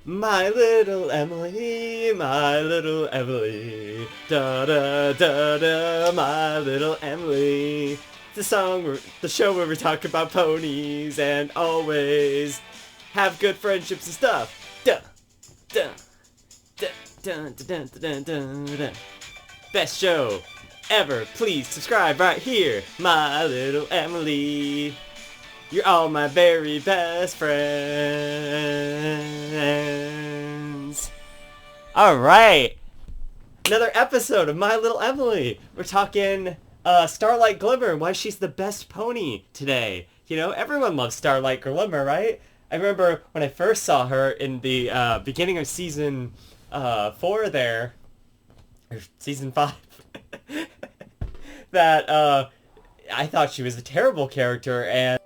My little Emily, my little Emily, da da da da, my little Emily. The the show where we talk about ponies and always have good friendships and stuff. Da da da da da da da da. Best show ever. Please subscribe right here, my little Emily. You're all my very best friends. Alright. Another episode of My Little Emily. We're talking Starlight Glimmer and why she's the best pony today. You know, everyone loves Starlight Glimmer, right? I remember when I first saw her in the beginning of season 4 there, or season 5, that I thought she was a terrible character, and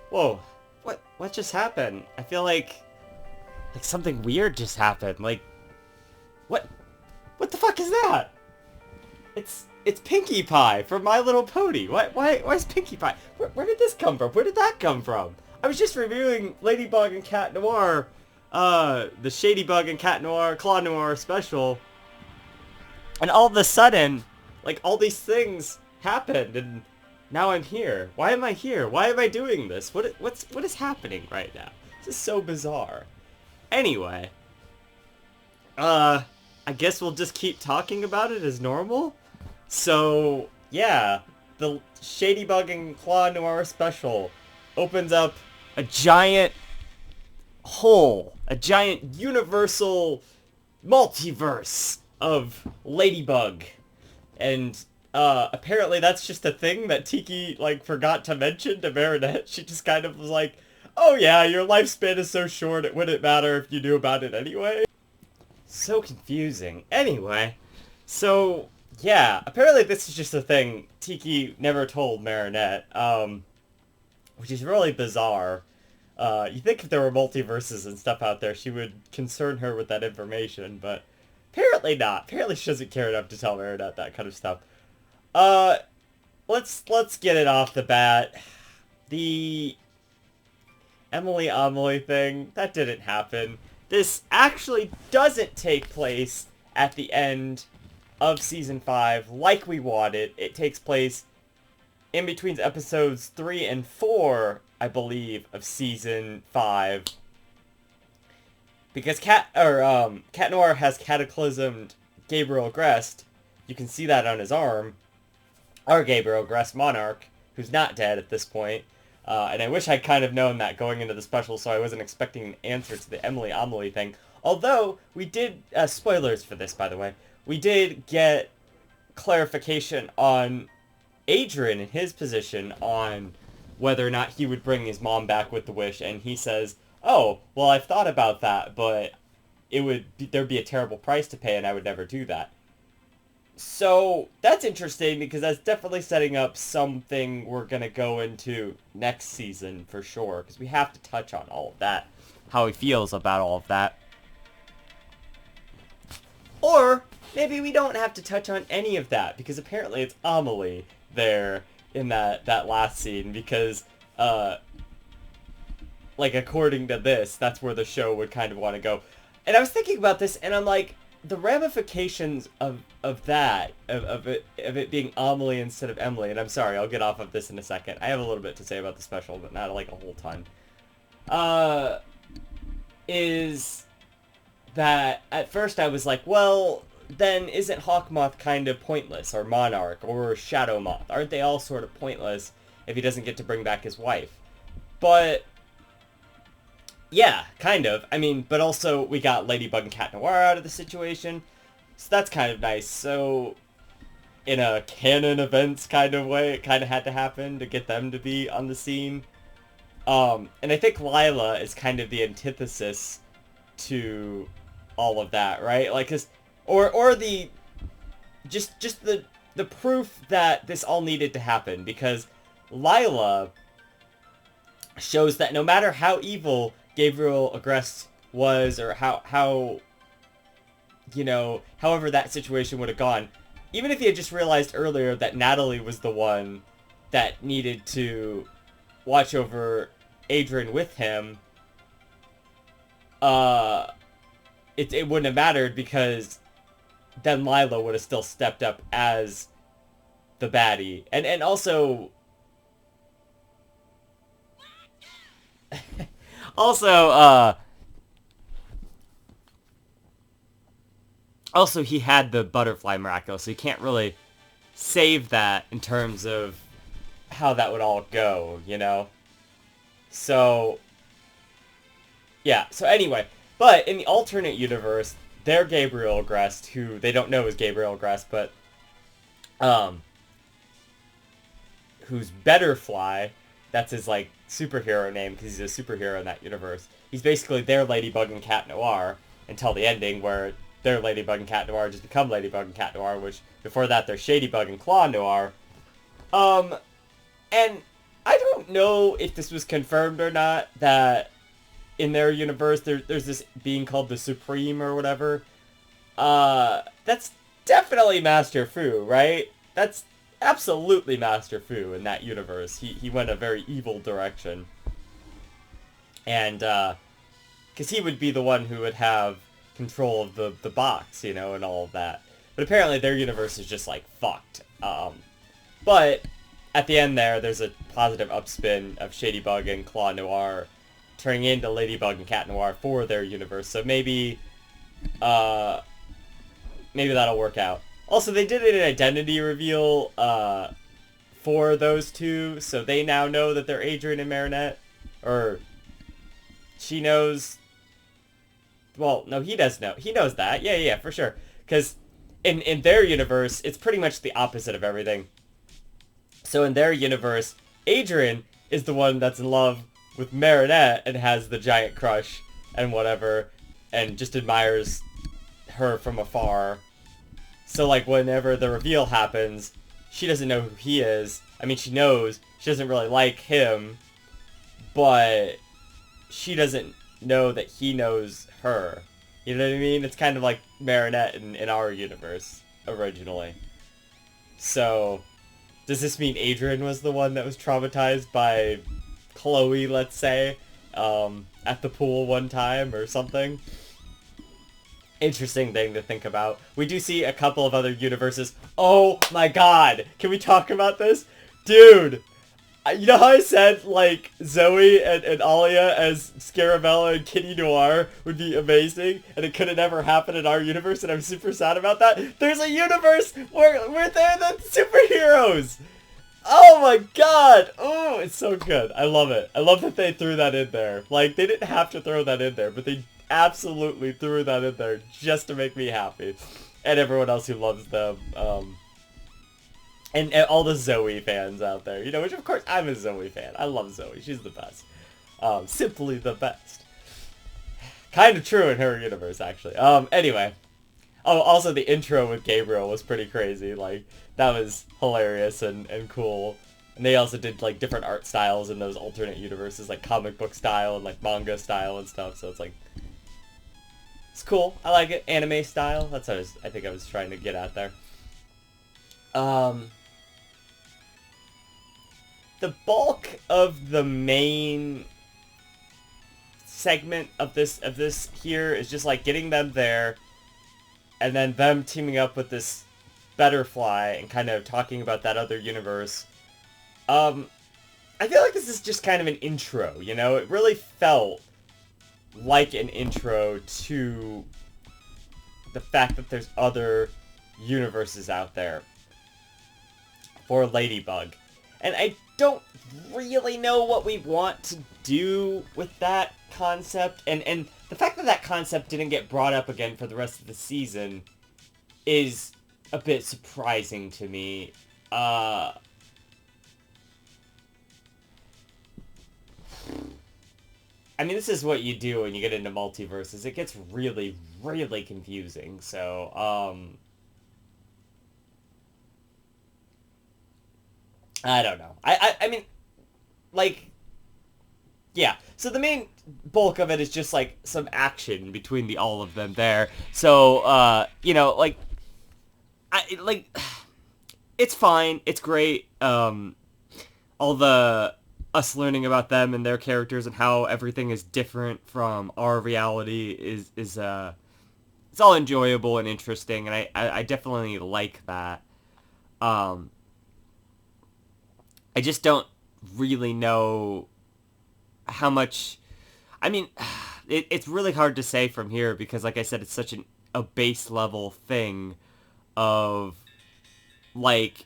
whoa, what just happened? I feel like something weird just happened. Like, what the fuck is that? It's Pinkie Pie from My Little Pony. Why is Pinkie Pie? Where did this come from? Where did that come from? I was just reviewing Ladybug and Cat Noir, the Shadybug and Cat Noir, Claw Noir special, and all of a sudden, like, all these things happened, and now I'm here. Why am I here? Why am I doing this? What is happening right now? This is so bizarre. Anyway, I guess we'll just keep talking about it as normal. So, yeah, the Shadybug and Claw Noir special opens up a giant hole, a giant universal multiverse of Ladybug. And apparently that's just a thing that Tiki, like, forgot to mention to Marinette. She just kind of was like, oh yeah, your lifespan is so short, it wouldn't matter if you knew about it anyway. So confusing. Anyway, so, yeah, apparently this is just a thing Tiki never told Marinette, which is really bizarre. You think if there were multiverses and stuff out there, she would concern her with that information, but apparently not. Apparently she doesn't care enough to tell Marinette that kind of stuff. Let's get it off the bat. The Emily Amelie thing, that didn't happen. This actually doesn't take place at the end of Season 5 like we wanted. It takes place in between episodes 3 and 4, I believe, of Season 5. Because Cat Noir has cataclysmed Gabriel Grest. You can see that on his arm. Our Gabriel Grest Monarch, who's not dead at this point. And I wish I'd kind of known that going into the special, so I wasn't expecting an answer to the Emily Amelie thing. Although, we did, spoilers for this, by the way, we did get clarification on Adrian and his position on whether or not he would bring his mom back with the wish, and he says, oh, well, I've thought about that, but there'd be a terrible price to pay, and I would never do that. So, that's interesting, because that's definitely setting up something we're going to go into next season, for sure, because we have to touch on all of that, how he feels about all of that. Or, maybe we don't have to touch on any of that, because apparently it's Amelie there in that last scene, because, like, according to this, that's where the show would kind of want to go. And I was thinking about this, and I'm like, the ramifications of it being Amelie instead of Emily, and I'm sorry, I'll get off of this in a second. I have a little bit to say about the special, but not like a whole ton. Is that at first I was like, well, then isn't Hawkmoth kind of pointless, or Monarch, or Shadow Moth? Aren't they all sort of pointless if he doesn't get to bring back his wife? But yeah, kind of. I mean, but also we got Ladybug and Cat Noir out of the situation, so that's kind of nice. So, in a canon events kind of way, it kind of had to happen to get them to be on the scene. And I think Lila is kind of the antithesis to all of that, right? Like, or the just the proof that this all needed to happen, because Lila shows that no matter how evil Gabriel Agreste was, or how you know, however that situation would have gone, even if he had just realized earlier that Natalie was the one that needed to watch over Adrian with him, uh, it wouldn't have mattered because then Lilo would have still stepped up as the baddie. And also... also, also, he had the butterfly miracle, so you can't really save that in terms of how that would all go, you know? So, yeah. So anyway, but in the alternate universe, they're Gabriel Agrest, who they don't know is Gabriel Agrest, but, who's Betterfly, that's his, like, superhero name, because he's a superhero in that universe. He's basically their Ladybug and Cat Noir, until the ending, where their Ladybug and Cat Noir just become Ladybug and Cat Noir, which, before that, they're Shadybug and Claw Noir. And I don't know if this was confirmed or not, that in their universe, there's this being called the Supreme or whatever. That's definitely Master Fu, right? That's absolutely Master Fu in that universe. He went a very evil direction. And, because he would be the one who would have control of the box, you know, and all of that. But apparently their universe is just, like, fucked. But at the end there's a positive upspin of Shadybug and Claw Noir turning into Ladybug and Cat Noir for their universe. So maybe that'll work out. Also, they did an identity reveal for those two, so they now know that they're Adrian and Marinette. Or she knows... Well, no, he does know. He knows that. Yeah, for sure. Because in their universe, it's pretty much the opposite of everything. So in their universe, Adrian is the one that's in love with Marinette and has the giant crush and whatever, and just admires her from afar. So, like, whenever the reveal happens, she doesn't know who he is. I mean, she knows. She doesn't really like him, but she doesn't know that he knows her. You know what I mean? It's kind of like Marinette in our universe, originally. So, does this mean Adrian was the one that was traumatized by Chloe, let's say, at the pool one time or something? Interesting thing to think about. We do see a couple of other universes. Oh my god! Can we talk about this? Dude! You know how I said, like, Zoe and Alia as Scarabella and Kitty Noir would be amazing, and it could have never happened in our universe, and I'm super sad about that? There's a universe where they're the superheroes! Oh my god! Oh, it's so good. I love it. I love that they threw that in there. Like, they didn't have to throw that in there, but they absolutely threw that in there just to make me happy. And everyone else who loves them. And all the Zoe fans out there. You know, which of course I'm a Zoe fan. I love Zoe. She's the best. Simply the best. Kind of true in her universe, actually. Anyway. Oh, also the intro with Gabriel was pretty crazy. Like, that was hilarious and cool. And they also did, like, different art styles in those alternate universes, like comic book style and, like, manga style and stuff. So it's, like, it's cool. I like it. Anime style. That's what I think I was trying to get at there. The bulk of the main segment of this here is just, like, getting them there, and then them teaming up with this Betterfly and kind of talking about that other universe. I feel like this is just kind of an intro, you know? It really felt like an intro to the fact that there's other universes out there for Ladybug. And I don't really know what we want to do with that concept. And the fact that concept didn't get brought up again for the rest of the season is a bit surprising to me. I mean, this is what you do when you get into multiverses. It gets really, really confusing. So, I don't know. I mean, like, yeah. So the main bulk of it is just, like, some action between all of them there. So, you know, like, it's fine. It's great. All the us learning about them and their characters and how everything is different from our reality is it's all enjoyable and interesting, and I definitely like that. Um, I just don't really know how much. I mean, it's really hard to say from here because, like I said, it's such a base level thing of like,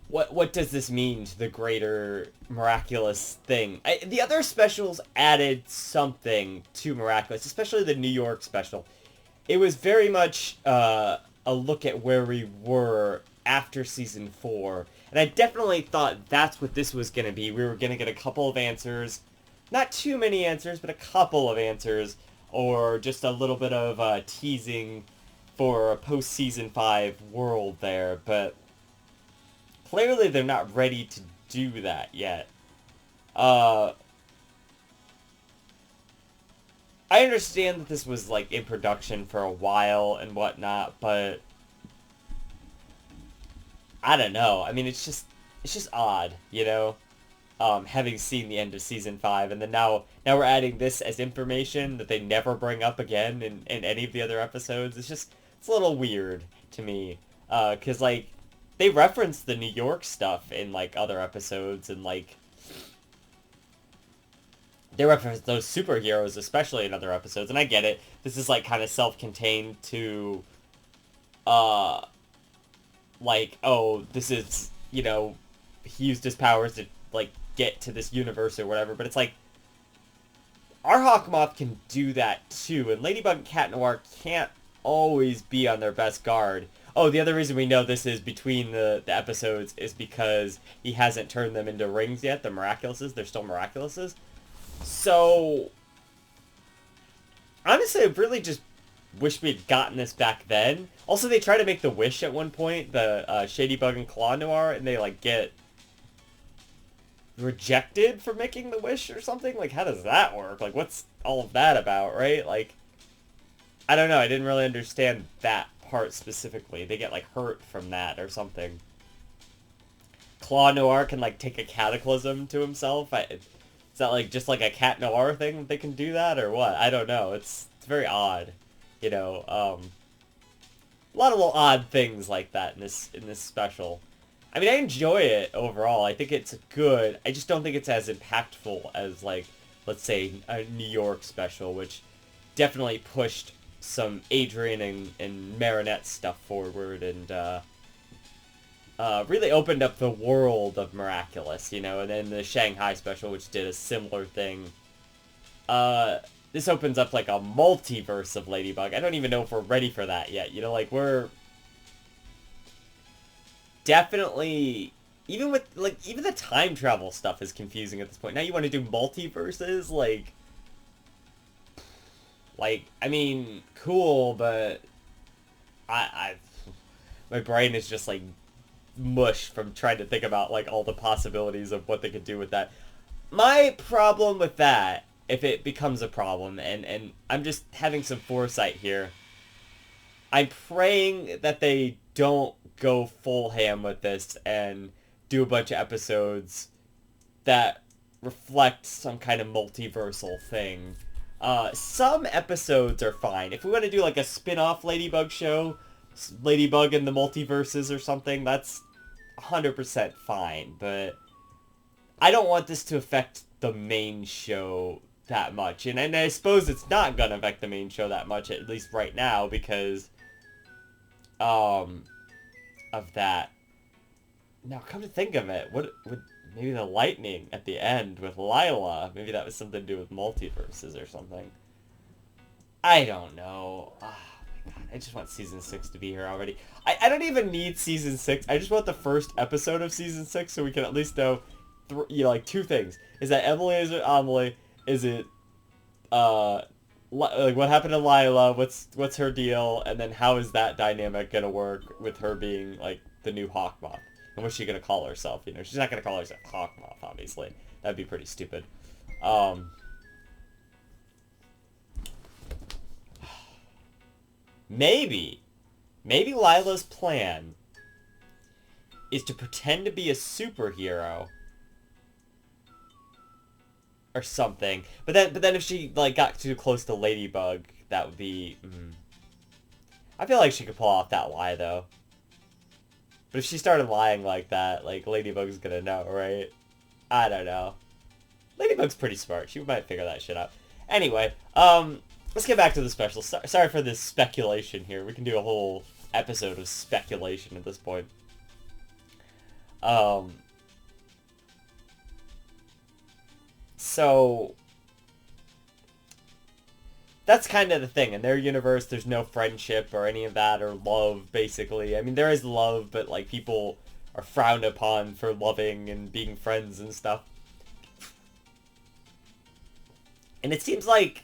what does this mean to the greater miraculous thing? The other specials added something to Miraculous, especially the New York special. It was very much a look at where we were after season 4, and I definitely thought that's what this was going to be. We were going to get a couple of answers, not too many answers, but a couple of answers, or just a little bit of teasing for a post-season 5 world there, but clearly they're not ready to do that yet. I understand that this was, like, in production for a while and whatnot, but I don't know. I mean, it's just odd, having seen the end of season 5, and then now we're adding this as information that they never bring up again in any of the other episodes. It's a little weird to me, because, like, they reference the New York stuff in, like, other episodes, and, like, they reference those superheroes, especially in other episodes, and I get it. This is, like, kind of self-contained to, like, oh, this is, he used his powers to, like, get to this universe or whatever, but it's like, our Hawkmoth can do that too, and Ladybug and Cat Noir can't always be on their best guard. Oh, the other reason we know this is between the episodes is because he hasn't turned them into rings yet, the Miraculouses. They're still Miraculouses. So, honestly, I really just wish we'd gotten this back then. Also, they try to make the wish at one point, the Shadybug and Claw Noir, and they, like, get rejected for making the wish or something. Like, how does that work? Like, what's all of that about, right? Like, I don't know. I didn't really understand that part specifically. They get, like, hurt from that or something. Claw Noir can, like, take a cataclysm to himself. Is that, like, just like a Cat Noir thing that they can do that or what? I don't know. It's very odd. A lot of little odd things like that in this special. I mean, I enjoy it overall. I think it's good. I just don't think it's as impactful as, like, let's say, a New York special, which definitely pushed some Adrian and Marinette stuff forward and really opened up the world of Miraculous, and then the Shanghai special, which did a similar thing. This opens up, like, a multiverse of Ladybug. I don't even know if we're ready for that yet. Like, we're definitely... Even the time travel stuff is confusing at this point. Now you want to do multiverses? I mean, cool, but... my brain is just, like, mush from trying to think about, like, all the possibilities of what they could do with that. My problem with that, if it becomes a problem, and I'm just having some foresight here, I'm praying that they don't go full ham with this and do a bunch of episodes that reflect some kind of multiversal thing. Some episodes are fine. If we want to do, like, a spin-off Ladybug show, Ladybug in the Multiverses or something, that's 100% fine, but I don't want this to affect the main show that much, and I suppose it's not gonna affect the main show that much, at least right now, because of that. Now, come to think of it, what would maybe the lightning at the end with Lila, maybe that was something to do with multiverses or something. I don't know. Oh my god, I just want season 6 to be here already. I don't even need season 6. I just want the first episode of season 6 so we can at least know, like, two things. Is that Emily is it Amelie? Is it, like, what happened to Lila? What's her deal? And then how is that dynamic gonna work with her being, like, the new Hawkmoth? And what's she gonna call herself? She's not gonna call herself Hawkmoth, obviously. That'd be pretty stupid. Maybe Lila's plan is to pretend to be a superhero or something. But then if she like got too close to Ladybug, that would be. I feel like she could pull off that lie though. But if she started lying like that, like Ladybug's gonna know, right? I don't know. Ladybug's pretty smart. She might figure that shit out. Anyway, let's get back to the special. Sorry for this speculation here. We can do a whole episode of speculation at this point. So that's kind of the thing. In their universe, there's no friendship or any of that, or love, basically. I mean, there is love, but, like, people are frowned upon for loving and being friends and stuff. And it seems like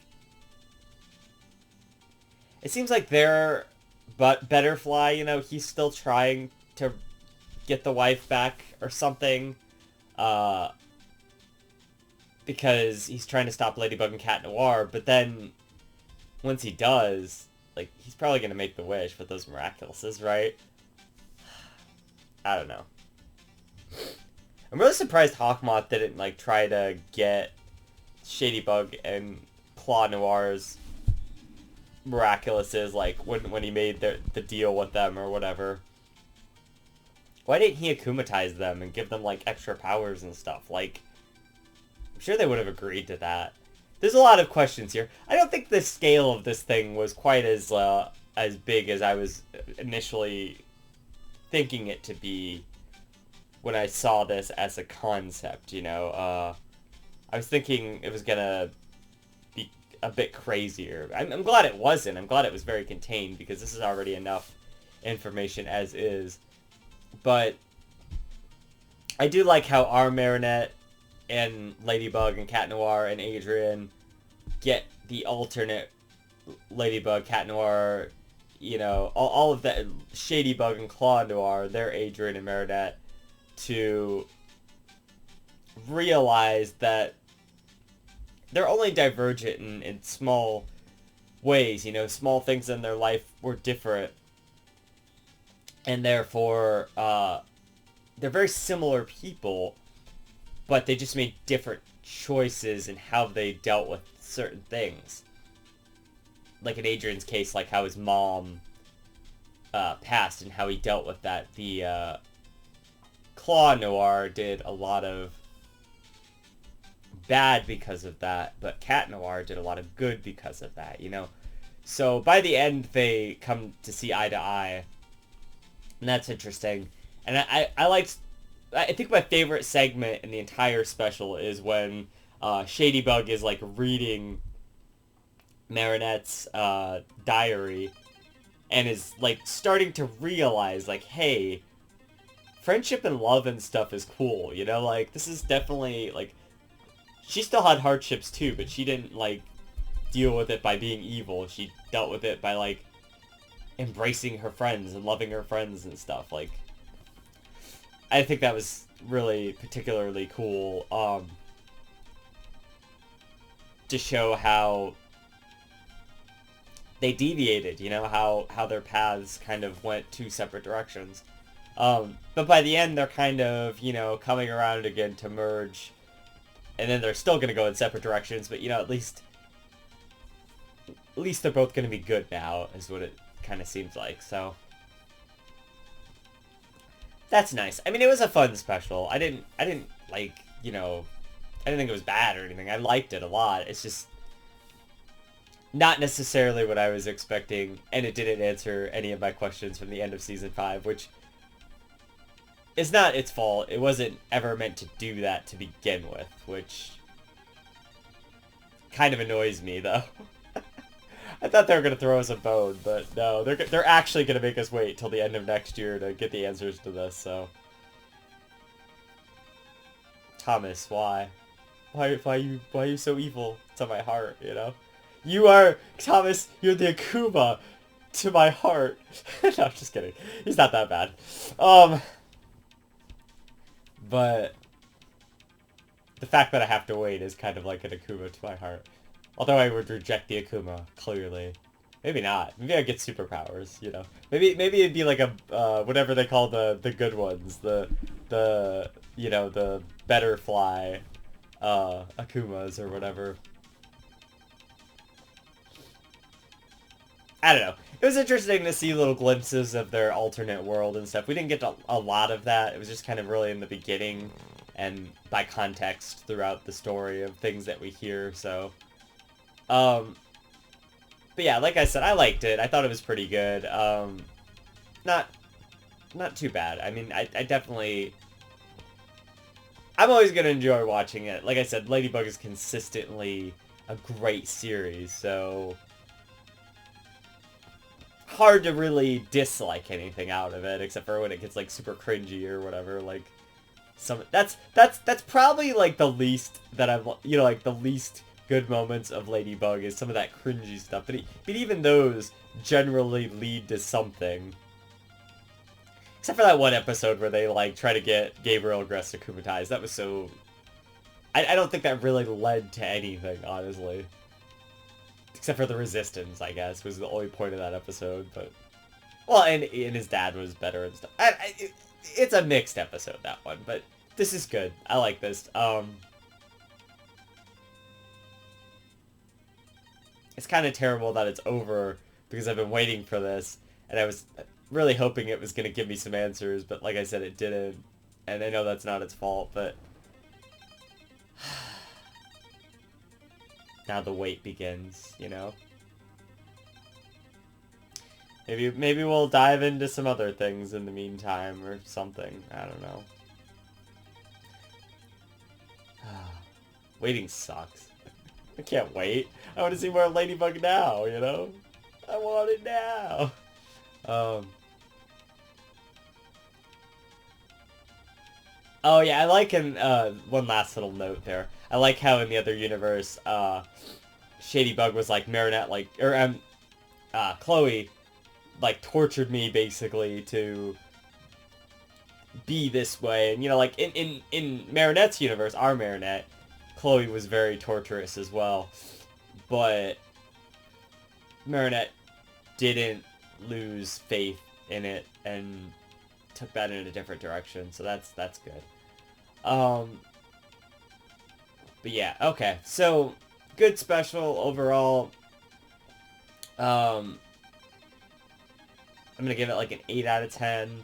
their Butterfly, you know, he's still trying to get the wife back or something. Because he's trying to stop Ladybug and Cat Noir, but then once he does, like, he's probably going to make the wish with those Miraculouses, right? I don't know. I'm really surprised Hawkmoth didn't, like, try to get Shadybug and Claw Noir's Miraculouses, like, when he made the deal with them or whatever. Why didn't he akumatize them and give them, like, extra powers and stuff? Like, I'm sure they would have agreed to that. There's a lot of questions here. I don't think the scale of this thing was quite as big as I was initially thinking it to be when I saw this as a concept, you know. I was thinking it was gonna be a bit crazier. I'm glad it wasn't. I'm glad it was very contained, because this is already enough information as is. But I do like how our Marinette and Ladybug and Cat Noir and Adrian get the alternate Ladybug, Cat Noir, you know, all of that, Shadybug and Claw Noir, their Adrian and Marinette, to realize that they're only divergent in small ways, you know, small things in their life were different, and therefore, they're very similar people, but they just made different choices in how they dealt with certain things. Like in Adrian's case, like how his mom passed and how he dealt with that. The Claw Noir did a lot of bad because of that, but Cat Noir did a lot of good because of that, you know? So by the end, they come to see eye to eye, and that's interesting. And I think my favorite segment in the entire special is when Shadybug is, like, reading Marinette's diary and is, like, starting to realize, like, hey, friendship and love and stuff is cool, you know? Like, this is definitely, like, she still had hardships too, but she didn't, like, deal with it by being evil. She dealt with it by, like, embracing her friends and loving her friends and stuff. Like, I think that was really particularly cool, to show how they deviated, you know, how their paths kind of went two separate directions. But by the end, they're kind of, you know, coming around again to merge, and then they're still going to go in separate directions, but, you know, at least they're both going to be good now, is what it kind of seems like, so that's nice. I mean, it was a fun special. I didn't, like, you know, I didn't think it was bad or anything. I liked it a lot. It's just not necessarily what I was expecting, and it didn't answer any of my questions from the end of Season 5, which is not its fault. It wasn't ever meant to do that to begin with, which kind of annoys me, though. I thought they were going to throw us a bone, but no, they're actually going to make us wait till the end of next year to get the answers to this, so. Thomas, why? Why are you so evil to my heart, you know? You are, Thomas, you're the Akuma to my heart. No, I'm just kidding. He's not that bad. But the fact that I have to wait is kind of like an Akuma to my heart. Although I would reject the Akuma, clearly. Maybe not. Maybe I get superpowers, you know. Maybe it'd be like a whatever they call the good ones, the you know, the better fly Akumas or whatever. I don't know. It was interesting to see little glimpses of their alternate world and stuff. We didn't get a lot of that. It was just kind of really in the beginning and by context throughout the story of things that we hear, so but yeah, like I said, I liked it. I thought it was pretty good. Not too bad. I mean, I definitely... I'm always going to enjoy watching it. Like I said, Ladybug is consistently a great series, so... hard to really dislike anything out of it, except for when it gets, like, super cringy or whatever, like... That's probably, like, the least that I've... You know, like, the least... good moments of Ladybug is some of that cringy stuff, but even those generally lead to something. Except for that one episode where they, like, try to get Gabriel Gress to kumatize. That was so... I don't think that really led to anything, honestly. Except for the resistance, I guess, was the only point of that episode, but... Well, and his dad was better and stuff. It's a mixed episode, that one, but this is good. I like this. It's kind of terrible that it's over because I've been waiting for this, and I was really hoping it was going to give me some answers, but like I said, it didn't, and I know that's not its fault, but now the wait begins, you know? Maybe we'll dive into some other things in the meantime, or something. I don't know. Waiting sucks. I can't wait. I want to see more Ladybug now, you know? I want it now. Oh yeah, I like in, one last little note there. I like how in the other universe, Shadybug was like Marinette, like, or, Chloe, like, tortured me, basically, to be this way. And, you know, like, in Marinette's universe, our Marinette, Chloe was very torturous as well. But Marinette didn't lose faith in it and took that in a different direction, so that's good. But yeah, okay. So, good special overall. I'm gonna give it like an 8 out of 10.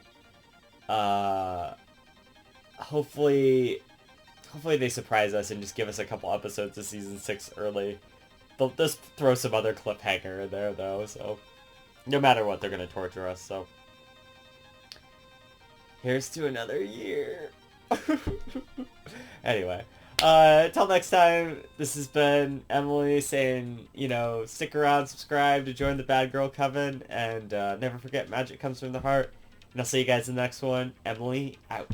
Hopefully they surprise us and just give us a couple episodes of Season 6 early. They'll just throw some other cliffhanger in there, though, so... No matter what, they're gonna torture us, so... Here's to another year. Anyway, till next time, this has been Emily saying, you know, stick around, subscribe to join the Bad Girl Coven, and never forget, magic comes from the heart. And I'll see you guys in the next one. Emily, out.